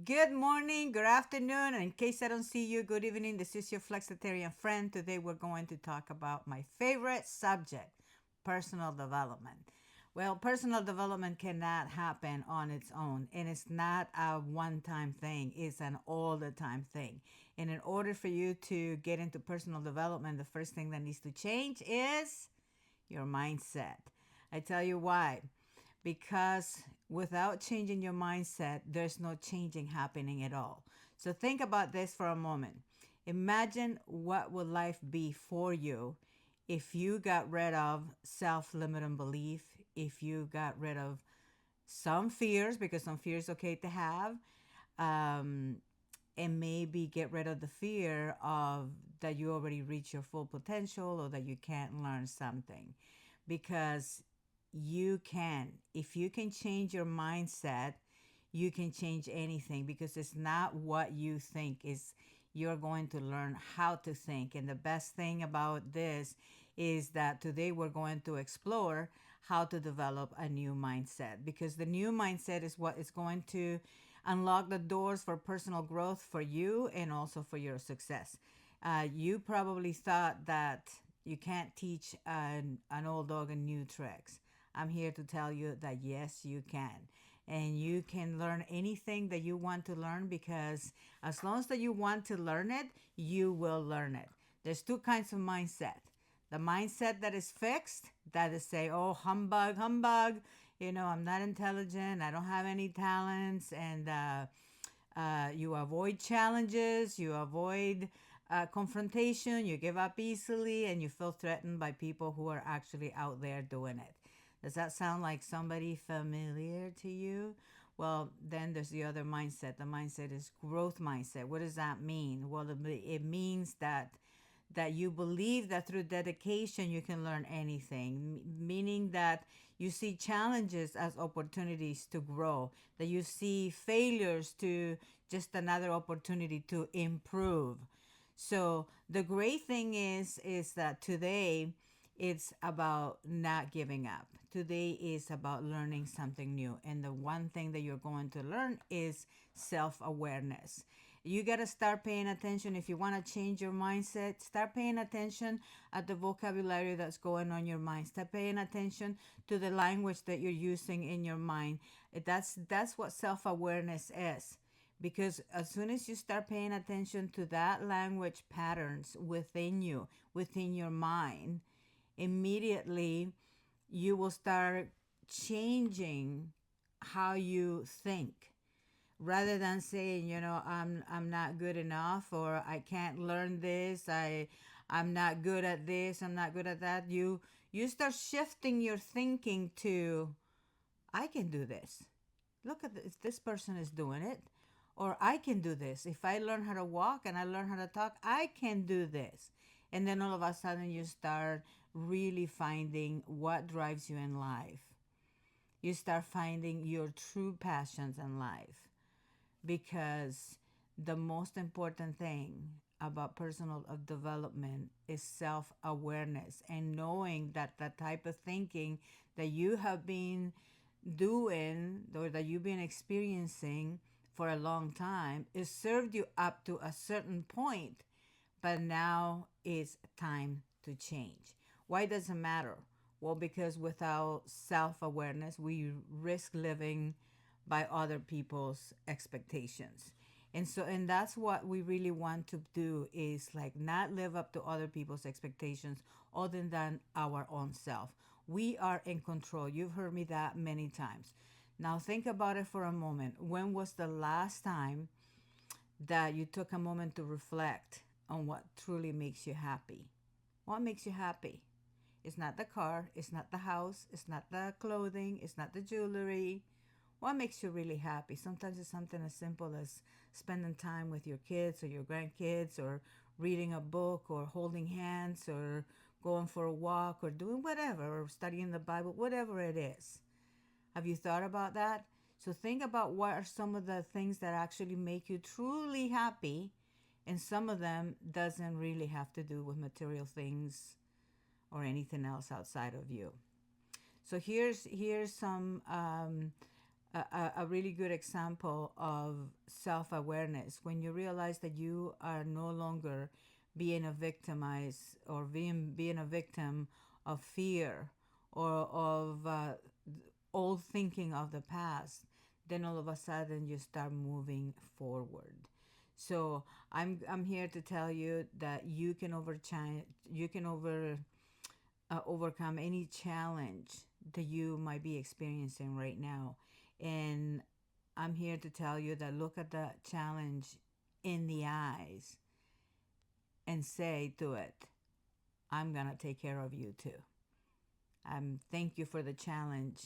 Good morning, good afternoon, and in case I don't see you, good evening. This is your Flexitarian friend. Today we're going to talk about my favorite subject, personal development. Well, personal development cannot happen on its own, and it's not a one time thing, it's an all the time thing. And in order for you to get into personal development, the first thing that needs to change is your mindset. I tell you why. Because without changing your mindset, there's no changing happening at all. So think about this for a moment. Imagine what would life be for you if you got rid of self-limiting belief, if you got rid of some fears, because some fears okay to have, um, and maybe get rid of the fear of that you already reach your full potential or that you can't learn something, because you can. If you can change your mindset, you can change anything, because it's not what you think, is you're going to learn how to think. And the best thing about this is that today we're going to explore how to develop a new mindset, because the new mindset is what is going to unlock the doors for personal growth for you and also for your success. You probably thought that you can't teach an old dog a new tricks. I'm here to tell you that yes, you can. And you can learn anything that you want to learn, because as long as that you want to learn it, you will learn it. There's two kinds of mindset. The mindset that is fixed, that is say, oh, humbug, humbug, I'm not intelligent, I don't have any talents, and you avoid challenges, you avoid confrontation, you give up easily, and you feel threatened by people who are actually out there doing it. Does that sound like somebody familiar to you? Well, then there's the other mindset. The mindset is growth mindset. What does that mean? Well, it means that you believe that through dedication you can learn anything, meaning that you see challenges as opportunities to grow, that you see failures to just another opportunity to improve. So the great thing is that today it's about not giving up. Today is about learning something new. And the one thing that you're going to learn is self awareness. You got to start paying attention. If you want to change your mindset, start paying attention at the vocabulary that's going on your mind. Start paying attention to the language that you're using in your mind. That's what self awareness is, because as soon as you start paying attention to that language patterns within you, within your mind, immediately you will start changing how you think, rather than saying, I'm not good enough, or I can't learn this, I'm not good at this, I'm not good at that. You start shifting your thinking to, I can do this. Look at this person is doing it. Or I can do this. If I learn how to walk and I learn how to talk, I can do this. And then all of a sudden you start really finding what drives you in life. You start finding your true passions in life, because the most important thing about personal development is self-awareness, and knowing that the type of thinking that you have been doing or that you've been experiencing for a long time is served you up to a certain point, but now it's time to change. Why does it matter? Well, because without self-awareness, we risk living by other people's expectations. And that's what we really want to do, is like not live up to other people's expectations other than our own self. We are in control. You've heard me that many times. Now think about it for a moment. When was the last time that you took a moment to reflect on what truly makes you happy? What makes you happy? It's not the car, it's not the house, it's not the clothing, it's not the jewelry. What makes you really happy? Sometimes it's something as simple as spending time with your kids or your grandkids, or reading a book, or holding hands, or going for a walk, or doing whatever, or studying the Bible, whatever it is. Have you thought about that? So think about what are some of the things that actually make you truly happy, and some of them doesn't really have to do with material things or anything else outside of you. So here's some a really good example of self awareness when you realize that you are no longer being a victimized or being a victim of fear or of old thinking of the past, then all of a sudden you start moving forward. So I'm here to tell you that you can overcome any challenge that you might be experiencing right now. And I'm here to tell you that look at the challenge in the eyes and say to it, I'm going to take care of you too. Thank you for the challenge,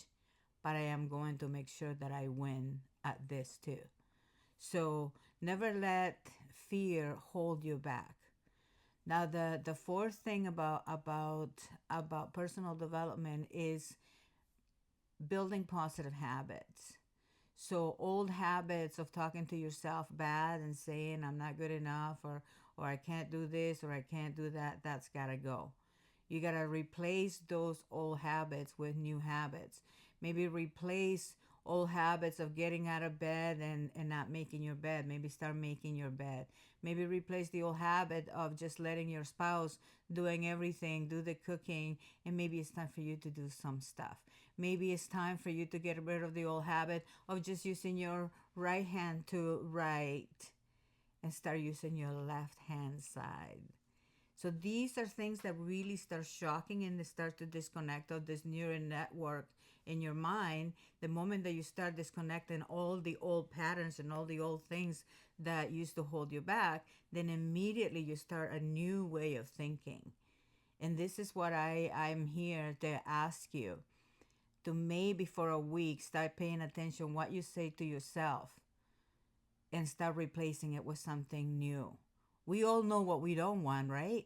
but I am going to make sure that I win at this too. So never let fear hold you back. Now the fourth thing about personal development is building positive habits. So old habits of talking to yourself bad and saying I'm not good enough or I can't do this or I can't do that, that's got to go. You got to replace those old habits with new habits. Maybe replace old habits of getting out of bed and not making your bed. Maybe start making your bed. Maybe replace the old habit of just letting your spouse doing everything, do the cooking, and maybe it's time for you to do some stuff. Maybe it's time for you to get rid of the old habit of just using your right hand to write and start using your left hand side. So these are things that really start shocking and they start to disconnect of this neural network in your mind. The moment that you start disconnecting all the old patterns and all the old things that used to hold you back, then immediately you start a new way of thinking. And this is what I'm here to ask you to maybe for a week start paying attention what you say to yourself and start replacing it with something new. We all know what we don't want, right?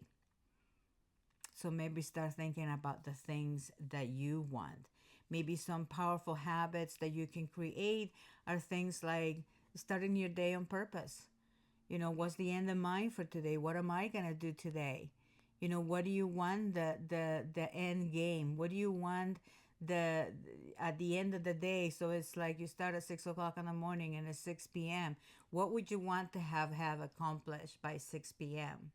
So maybe start thinking about the things that you want. Maybe some powerful habits that you can create are things like starting your day on purpose. You know, what's the end in mind for today? What am I gonna do today? You know, what do you want the end game? What do you want the at the end of the day? So it's like you start at 6 o'clock in the morning and it's 6 p.m. What would you want to have accomplished by 6 p.m.?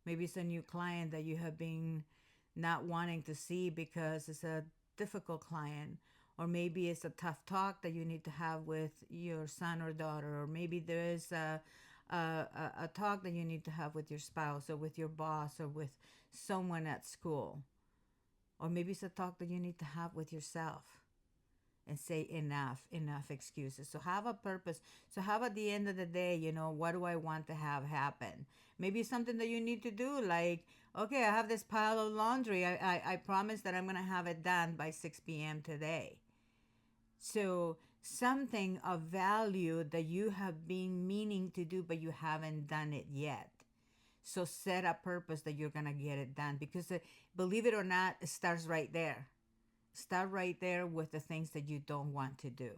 Maybe it's a new client that you have been not wanting to see because it's a difficult client. Or maybe it's a tough talk that you need to have with your son or daughter. Or maybe there is a talk that you need to have with your spouse or with your boss or with someone at school. Or maybe it's a talk that you need to have with yourself and say enough excuses. So have a purpose. So have at the end of the day, you know, what do I want to have happen? Maybe something that you need to do, like, okay, I have this pile of laundry. I promise that I'm going to have it done by 6 p.m. today. So something of value that you have been meaning to do, but you haven't done it yet. So set a purpose that you're going to get it done because believe it or not, it starts right there. Start right there with the things that you don't want to do.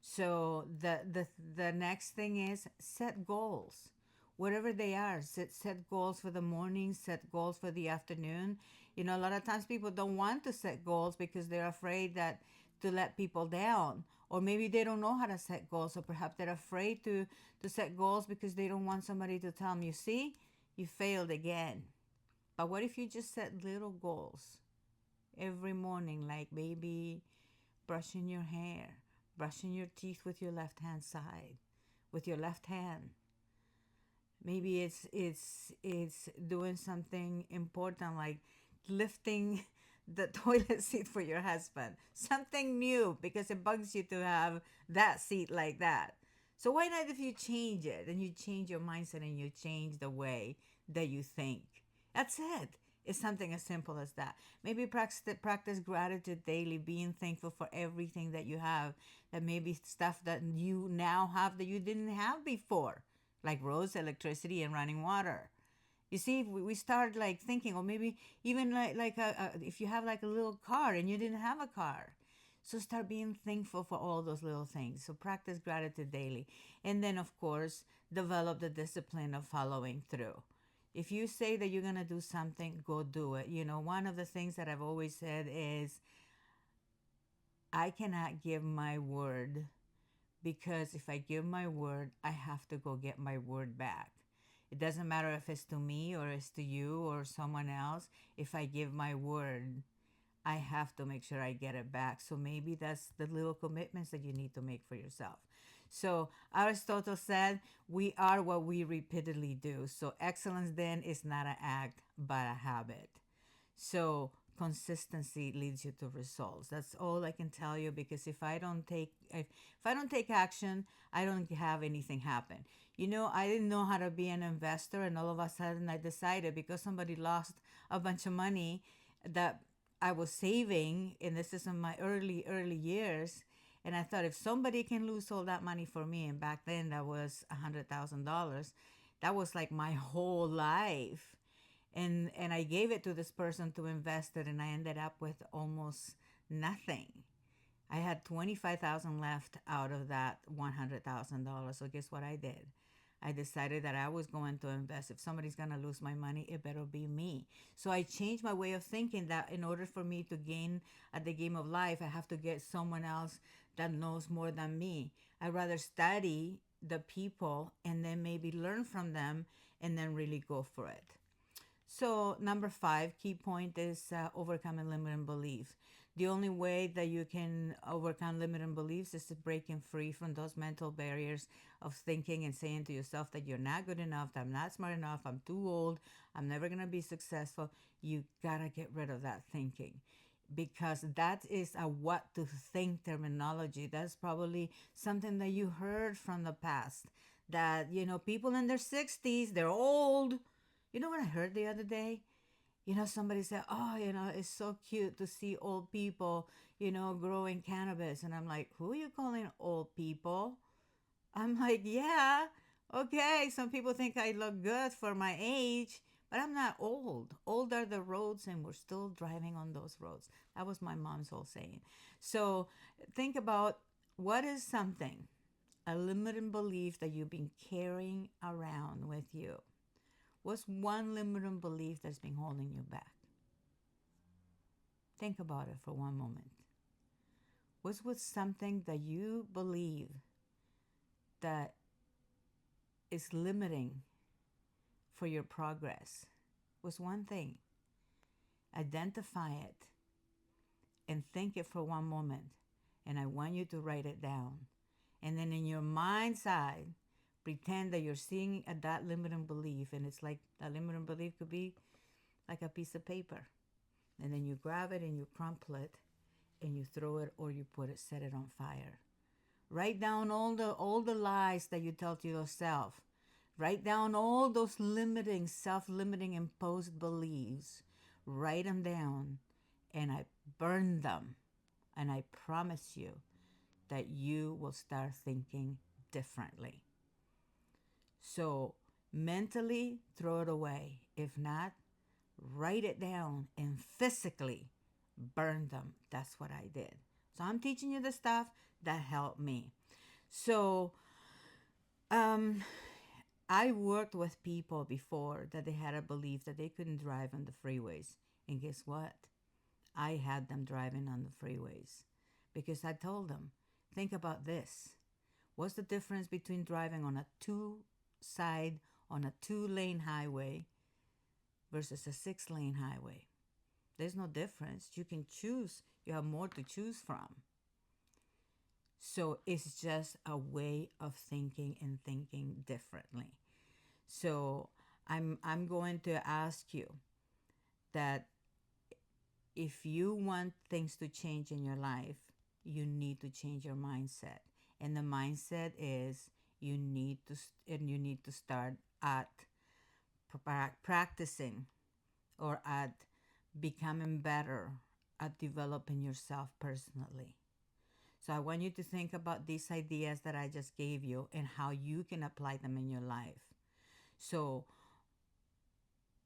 So the next thing is set goals. Whatever they are, set goals for the morning, set goals for the afternoon. You know, a lot of times people don't want to set goals because they're afraid that to let people down. Or maybe they don't know how to set goals, or perhaps they're afraid to set goals because they don't want somebody to tell them, you see, you failed again. But what if you just set little goals every morning, like maybe brushing your hair, brushing your teeth with your left hand side, with your left hand. Maybe it's doing something important like lifting the toilet seat for your husband. Something new because it bugs you to have that seat like that. So why not if you change it and you change your mindset and you change the way that you think? That's it. It's something as simple as that. Maybe practice gratitude daily, being thankful for everything that you have. That maybe stuff that you now have that you didn't have before, like roads, electricity, and running water. You see, if we start like thinking, or maybe even if you have like a little car and you didn't have a car, so start being thankful for all those little things. So practice gratitude daily, and then of course develop the discipline of following through. If you say that you're gonna do something, go do it. You know, one of the things that I've always said is I cannot give my word, because if I give my word, I have to go get my word back. It doesn't matter if it's to me or it's to you or someone else. If I give my word, I have to make sure I get it back. So maybe that's the little commitments that you need to make for yourself. So Aristotle said, we are what we repeatedly do. So excellence then is not an act, but a habit. So consistency leads you to results. That's all I can tell you, because if I don't take action, I don't have anything happen. I didn't know how to be an investor, and all of a sudden I decided, because somebody lost a bunch of money that I was saving, and this is in my early years. And I thought, if somebody can lose all that money for me, and back then that was $100,000, that was like my whole life. And I gave it to this person to invest it, and I ended up with almost nothing. I had 25,000 left out of that $100,000. So guess what I did? I decided that I was going to invest. If somebody's going to lose my money, it better be me. So I changed my way of thinking, that in order for me to gain at the game of life, I have to get someone else that knows more than me. I'd rather study the people and then maybe learn from them and then really go for it. So, number 5, key point is overcoming limiting beliefs. The only way that you can overcome limiting beliefs is to breaking free from those mental barriers of thinking and saying to yourself that you're not good enough, that I'm not smart enough, I'm too old, I'm never going to be successful. You got to get rid of that thinking, because that is a what to think terminology. That's probably something that you heard from the past, that, people in their 60s, they're old. You know what I heard the other day? Somebody said, oh, it's so cute to see old people, growing cannabis. And I'm like, who are you calling old people? I'm like, yeah, okay. Some people think I look good for my age, but I'm not old. Old are the roads, and we're still driving on those roads. That was my mom's whole saying. So think about, what is something, a limiting belief that you've been carrying around with you? What's one limiting belief that's been holding you back? Think about it for one moment. What's something that you believe that is limiting for your progress? What's one thing? Identify it and think it for one moment. And I want you to write it down. And then in your mind's eye, pretend that you're seeing that limiting belief. And it's like, that limiting belief could be like a piece of paper. And then you grab it and you crumple it and you throw it, or you set it on fire. Write down all the lies that you tell to yourself. Write down all those limiting, self-limiting imposed beliefs. Write them down, and I burn them. And I promise you that you will start thinking differently. So mentally, throw it away. If not, write it down and physically burn them. That's what I did. So I'm teaching you the stuff that helped me. So I worked with people before that they had a belief that they couldn't drive on the freeways. And guess what? I had them driving on the freeways, because I told them, think about this. What's the difference between driving on a two-lane highway versus a 6-lane highway? There's no difference. You can choose. You have more to choose from. So it's just a way of thinking and thinking differently. So I'm going to ask you that if you want things to change in your life, you need to change your mindset. And the mindset is, you need to start at practicing, or at becoming better at developing yourself personally. So I want you to think about these ideas that I just gave you and how you can apply them in your life. So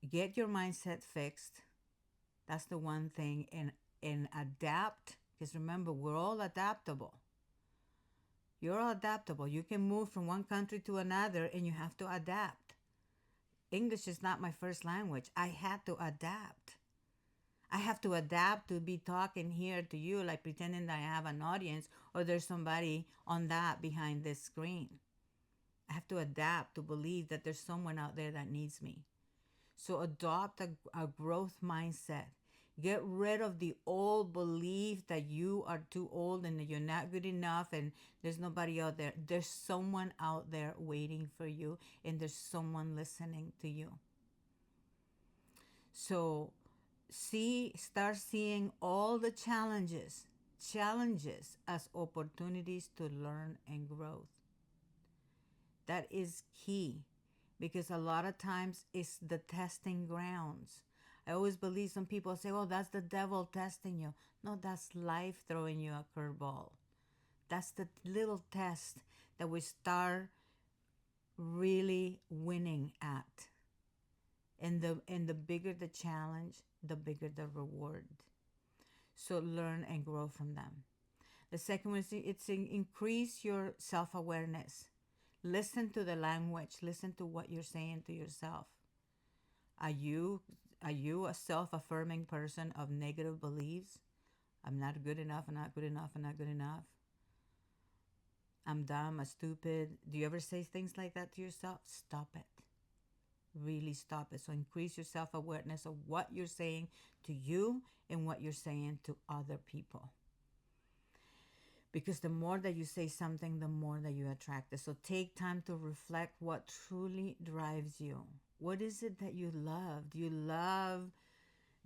get your mindset fixed. That's the one thing. And adapt, because remember, we're all adaptable. You're all adaptable. You can move from one country to another, and you have to adapt. English is not my first language. I had to adapt. I have to adapt to be talking here to you, like pretending that I have an audience or there's somebody on that behind this screen. I have to adapt to believe that there's someone out there that needs me. So adopt a growth mindset. Get rid of the old belief that you are too old and that you're not good enough and there's nobody out there. There's someone out there waiting for you and there's someone listening to you. So start seeing all the challenges as opportunities to learn and grow. That is key because a lot of times it's the testing grounds. I always believe some people say, oh, that's the devil testing you. No, that's life throwing you a curveball. That's the little test that we start really winning at. And the bigger the challenge, the bigger the reward. So learn and grow from them. The second one is increase your self awareness. Listen to the language. Listen to what you're saying to yourself. Are you are you a self-affirming person of negative beliefs? I'm not good enough. I'm not good enough. I'm not good enough. I'm dumb. I'm stupid. Do you ever say things like that to yourself? Stop it. Really stop it. So increase your self-awareness of what you're saying to you and what you're saying to other people. Because the more that you say something, the more that you attract it. So take time to reflect what truly drives you. What is it that you love? Do you love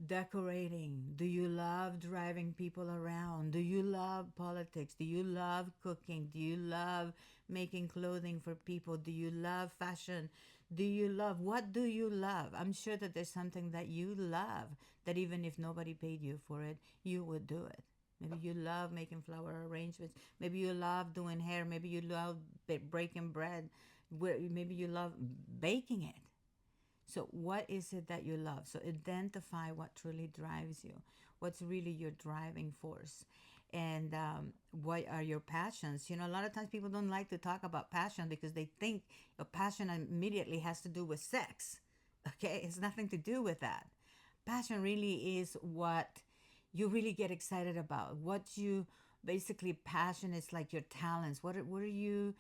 decorating? Do you love driving people around? Do you love politics? Do you love cooking? Do you love making clothing for people? Do you love fashion? Do you love what do you love? I'm sure that there's something that you love that even if nobody paid you for it, you would do it. Maybe you love making flower arrangements. Maybe you love doing hair. Maybe you love breaking bread. Maybe you love baking it. So, what is it that you love? So, identify what truly drives you. What's really your driving force? And what are your passions? You know, a lot of times people don't like to talk about passion because they think a passion immediately has to do with sex. Okay, it's nothing to do with that. Passion really is what you really get excited about. What you basically passion is like your talents. What are your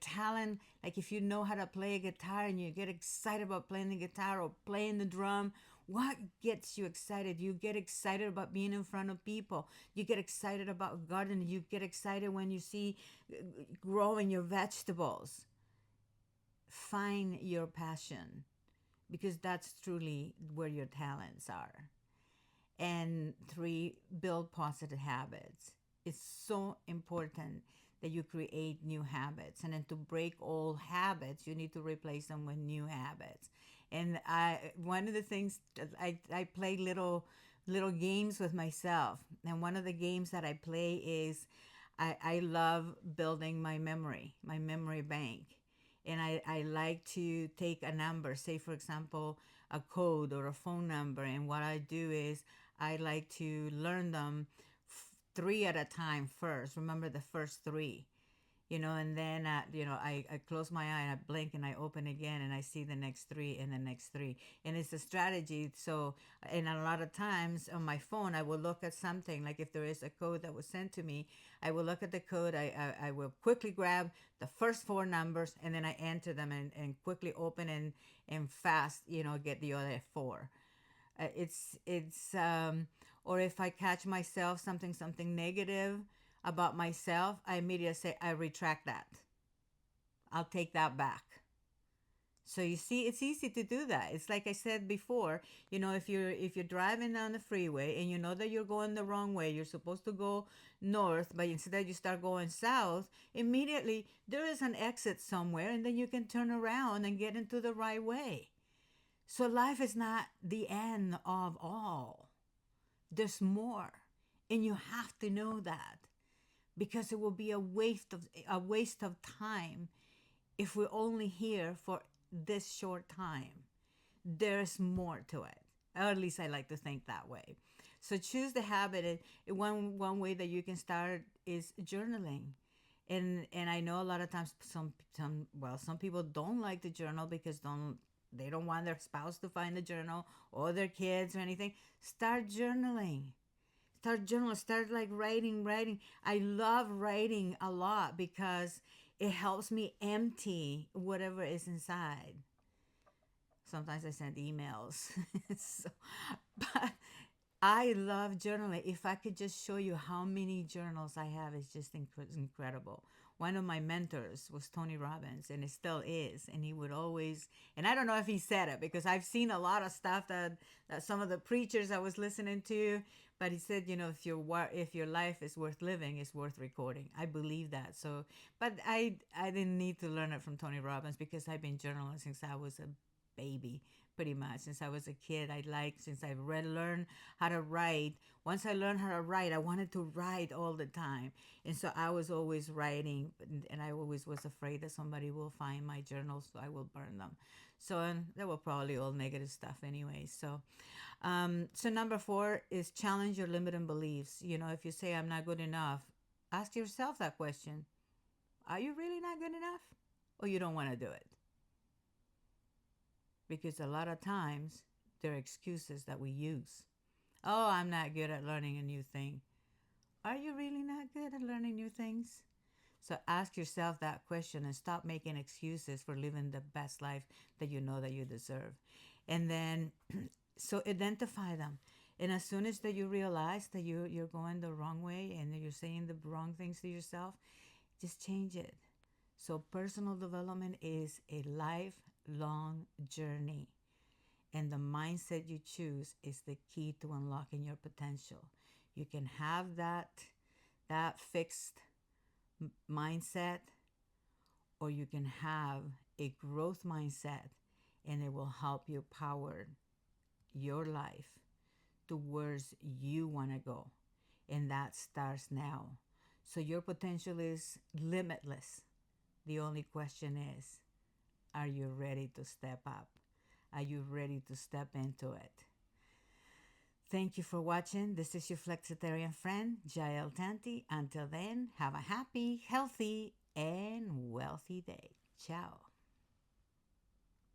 talent? Like if you know how to play a guitar and you get excited about playing the guitar or playing the drum, what gets you excited? You get excited about being in front of people. You get excited about gardening. You get excited when you see growing your vegetables. Find your passion because that's truly where your talents are. And three, build positive habits. It's so important that you create new habits. And then to break old habits, you need to replace them with new habits. And one of the things I play little games with myself. And one of the games that I play is I love building my memory bank. And I like to take a number, say for example, a code or a phone number. And what I do is I like to learn them three at a time first. Remember the first three, and then, I close my eye and I blink and I open again and I see the next three and the next three. And it's a strategy. So, and a lot of times on my phone, I will look at something like if there is a code that was sent to me, I will look at the code. I will quickly grab the first four numbers and then I enter them and quickly open and fast, get the other four. Or if I catch myself something negative about myself, I immediately say I retract that. I'll take that back. So you see, it's easy to do that. It's like I said before, if you're driving down the freeway and you know that you're going the wrong way, you're supposed to go north, but instead you start going south, immediately there is an exit somewhere and then you can turn around and get into the right way. So life is not the end of all. There's more. And you have to know that because it will be a waste of time if we're only here for this short time. There's more to it. Or at least I like to think that way. So choose the habit. One way that you can start is journaling. And I know a lot of times some people don't like to journal because don't they don't want their spouse to find the journal or their kids or anything, start journaling. Start journaling. Start like writing. I love writing a lot because it helps me empty whatever is inside. Sometimes I send emails. So, but I love journaling. If I could just show you how many journals I have, it's just incredible. One of my mentors was Tony Robbins, and it still is. And he would always, and I don't know if he said it because I've seen a lot of stuff that some of the preachers I was listening to, but he said, you know, if your life is worth living, it's worth recording. I believe that. So, but I didn't need to learn it from Tony Robbins because I've been journaling since I was a baby, pretty much since I was a kid. Since I learned how to write. Once I learned how to write, I wanted to write all the time, and so I was always writing, and I always was afraid that somebody will find my journals, so I will burn them. So, and they were probably all negative stuff anyway. So number four is challenge your limiting beliefs. You know, if you say I'm not good enough, ask yourself that question: Are you really not good enough, or you don't want to do it? Because a lot of times there are excuses that we use. Oh, I'm not good at learning a new thing. Are you really not good at learning new things? So ask yourself that question and stop making excuses for living the best life that you know that you deserve. And then, so identify them. And as soon as that you realize that you're going the wrong way and that you're saying the wrong things to yourself, just change it. So personal development is a lifelong journey, and the mindset you choose is the key to unlocking your potential. You can have that fixed mindset, or you can have a growth mindset, and it will help you power your life towards you want to go. And that starts now. So your potential is limitless. The only question is, are you ready to step up? Are you ready to step into it? Thank you for watching. This is your flexitarian friend, Jael Tanti. Until then, have a happy, healthy, and wealthy day. Ciao.